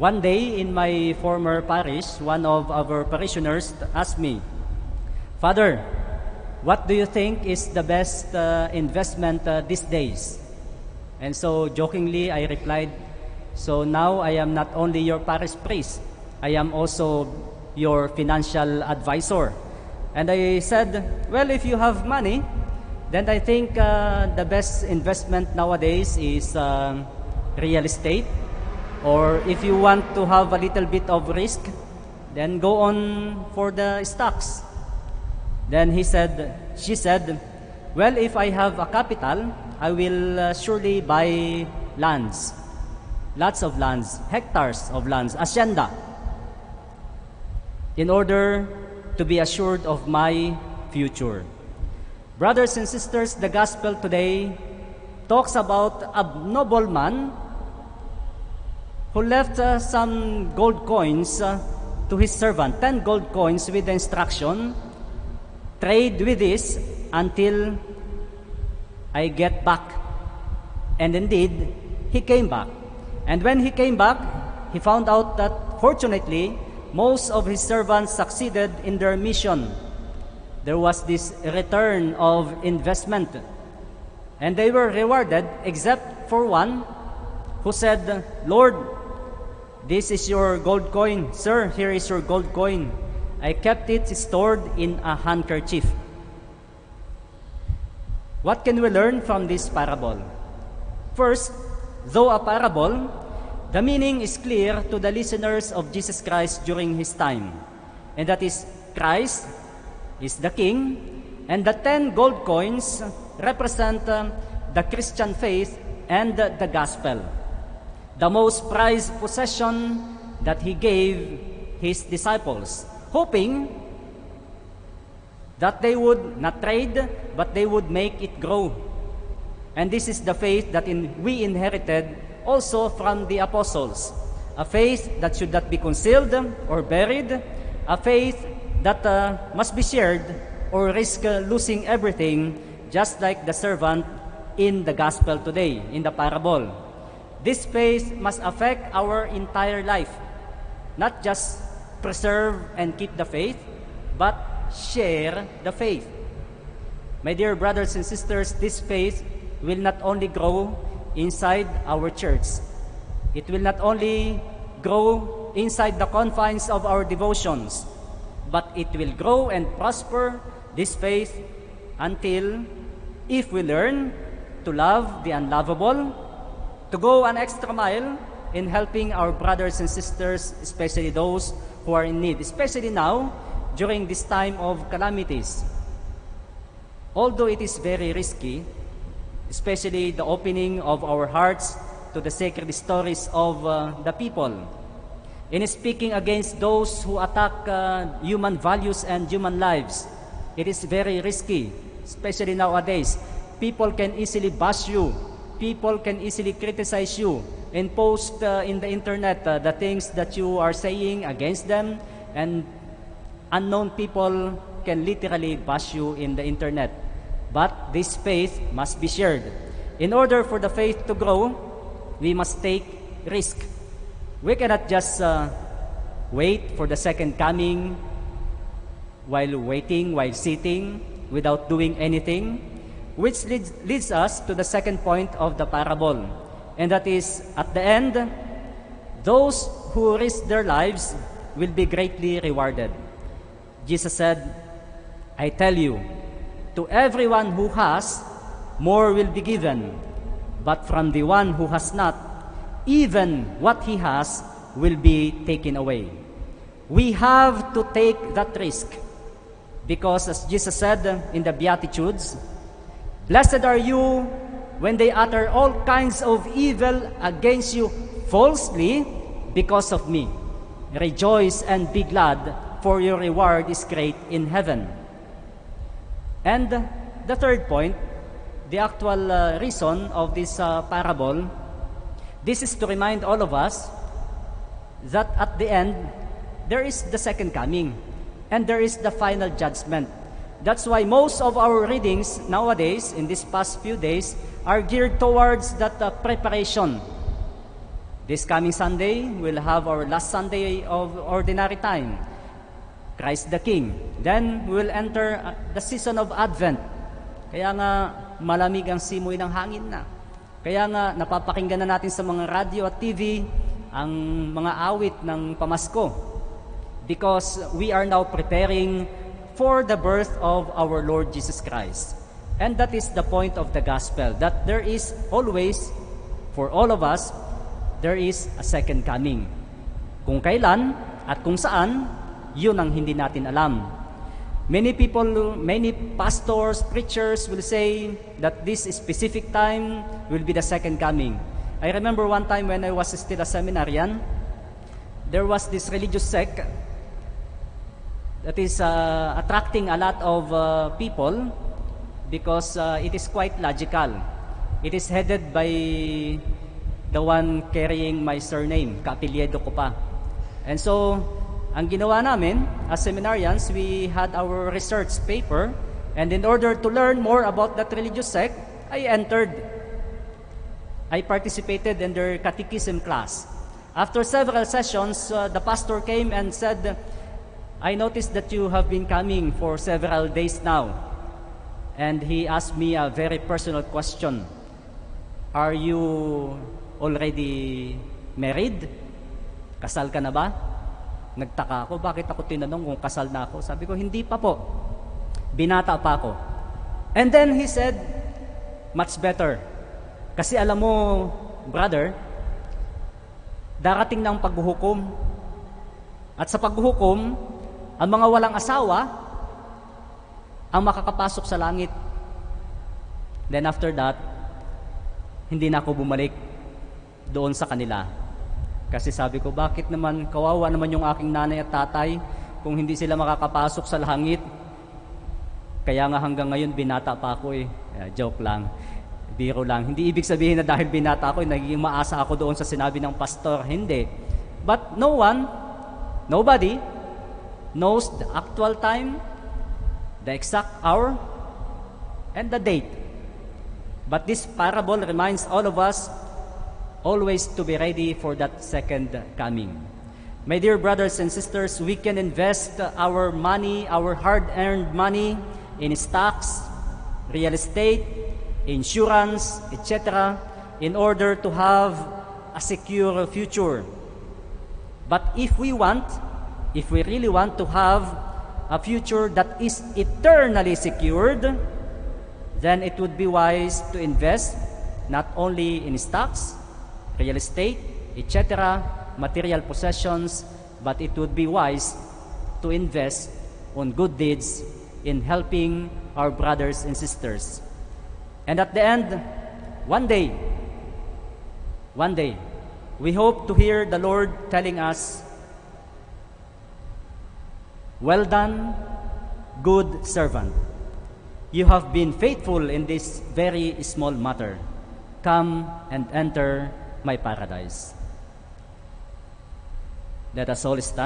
One day in my former parish, one of our parishioners asked me, "Father, what do you think is the best investment these days?" And so jokingly I replied, "So now I am not only your parish priest, I am also your financial advisor." And I said, "Well, if you have money, then I think the best investment nowadays is real estate. Or if you want to have a little bit of risk, then go on for the stocks." Then she said, "Well, if I have a capital, I will surely buy lands, lots of lands, hectares of lands, hacienda, in order to be assured of my future." Brothers and sisters, the gospel today talks about a nobleman who left some gold coins to his servant, 10 gold coins with the instruction, "Trade with this until I get back." And indeed, he came back. And when he came back, he found out that fortunately, most of his servants succeeded in their mission. There was this return of investment. And they were rewarded except for one who said, "Lord, this is your gold coin. Sir, here is your gold coin. I kept it stored in a handkerchief." What can we learn from this parable? First, though a parable, the meaning is clear to the listeners of Jesus Christ during his time. And that is, Christ is the King, and the 10 gold coins represent the Christian faith and the gospel, the most prized possession that he gave his disciples, hoping that they would not trade, but they would make it grow. And this is the faith that we inherited also from the apostles, a faith that should not be concealed or buried, a faith that must be shared or risk losing everything, just like the servant in the gospel today, in the parable. This faith must affect our entire life, not just preserve and keep the faith, but share the faith. My dear brothers and sisters, this faith will not only grow inside our church. It will not only grow inside the confines of our devotions, but it will grow and prosper, this faith, until if we learn to love the unlovable, to go an extra mile in helping our brothers and sisters, especially those who are in need, especially now during this time of calamities. Although it is very risky, especially the opening of our hearts to the sacred stories of the people, in speaking against those who attack human values and human lives, it is very risky, especially nowadays. People can easily bash you. People can easily criticize you and post in the internet the things that you are saying against them, and unknown people can literally bash you in the internet. But this faith must be shared. In order for the faith to grow, we must take risk. We cannot just wait for the second coming while waiting, while sitting, without doing anything, which leads us to the second point of the parable. And that is, at the end, those who risk their lives will be greatly rewarded. Jesus said, "I tell you, to everyone who has, more will be given. But from the one who has not, even what he has will be taken away." We have to take that risk because, as Jesus said in the Beatitudes, "Blessed are you when they utter all kinds of evil against you falsely because of me. Rejoice and be glad, for your reward is great in heaven." And the third point, the actual reason of this parable, this is to remind all of us that at the end, there is the second coming and there is the final judgment. That's why most of our readings nowadays, in these past few days, are geared towards that preparation. This coming Sunday, we'll have our last Sunday of ordinary time, Christ the King. Then, we'll enter the season of Advent. Kaya nga, malamig ang simoy ng hangin na. Kaya nga, napapakinggan na natin sa mga radio at TV ang mga awit ng pamasko. Because we are now preparing for the birth of our Lord Jesus Christ. And that is the point of the gospel, that there is always, for all of us, there is a second coming. Kung kailan at kung saan, yun ang hindi natin alam. Many people, many pastors, preachers will say that this specific time will be the second coming. I remember one time when I was still a seminarian, there was this religious sect that is attracting a lot of people because it is quite logical. It is headed by the one carrying my surname, kaapelyedo ko pa. And so, ang ginawa namin as seminarians, we had our research paper, and in order to learn more about that religious sect, I participated in their catechism class. After several sessions, the pastor came and said, I noticed that you have been coming for several days now. And he asked me a very personal question. Are you already married? Kasal ka na ba? Nagtaka ako, bakit ako tinanong kung kasal na ako? Sabi ko, hindi pa po. Binata pa ako. And then he said, much better. Kasi alam mo, brother, darating na ang paghuhukom. At sa paghuhukom, ang mga walang asawa ang makakapasok sa langit. Then after that, hindi na ako bumalik doon sa kanila. Kasi sabi ko, bakit naman, kawawa naman yung aking nanay at tatay kung hindi sila makakapasok sa langit. Kaya nga hanggang ngayon, binata pa ako eh. Joke lang. Biro lang. Hindi ibig sabihin na dahil binata ako, nagiging maasa ako doon sa sinabi ng pastor. Hindi. But nobody knows the actual time, the exact hour, and the date. But this parable reminds all of us always to be ready for that second coming. My dear brothers and sisters, we can invest our money, our hard-earned money, in stocks, real estate, insurance, etc., in order to have a secure future. But if we really want to have a future that is eternally secured, then it would be wise to invest not only in stocks, real estate, etc., material possessions, but it would be wise to invest on good deeds in helping our brothers and sisters. And at the end, one day, we hope to hear the Lord telling us, well done, good servant. You have been faithful in this very small matter. Come and enter my paradise. Let us all stand.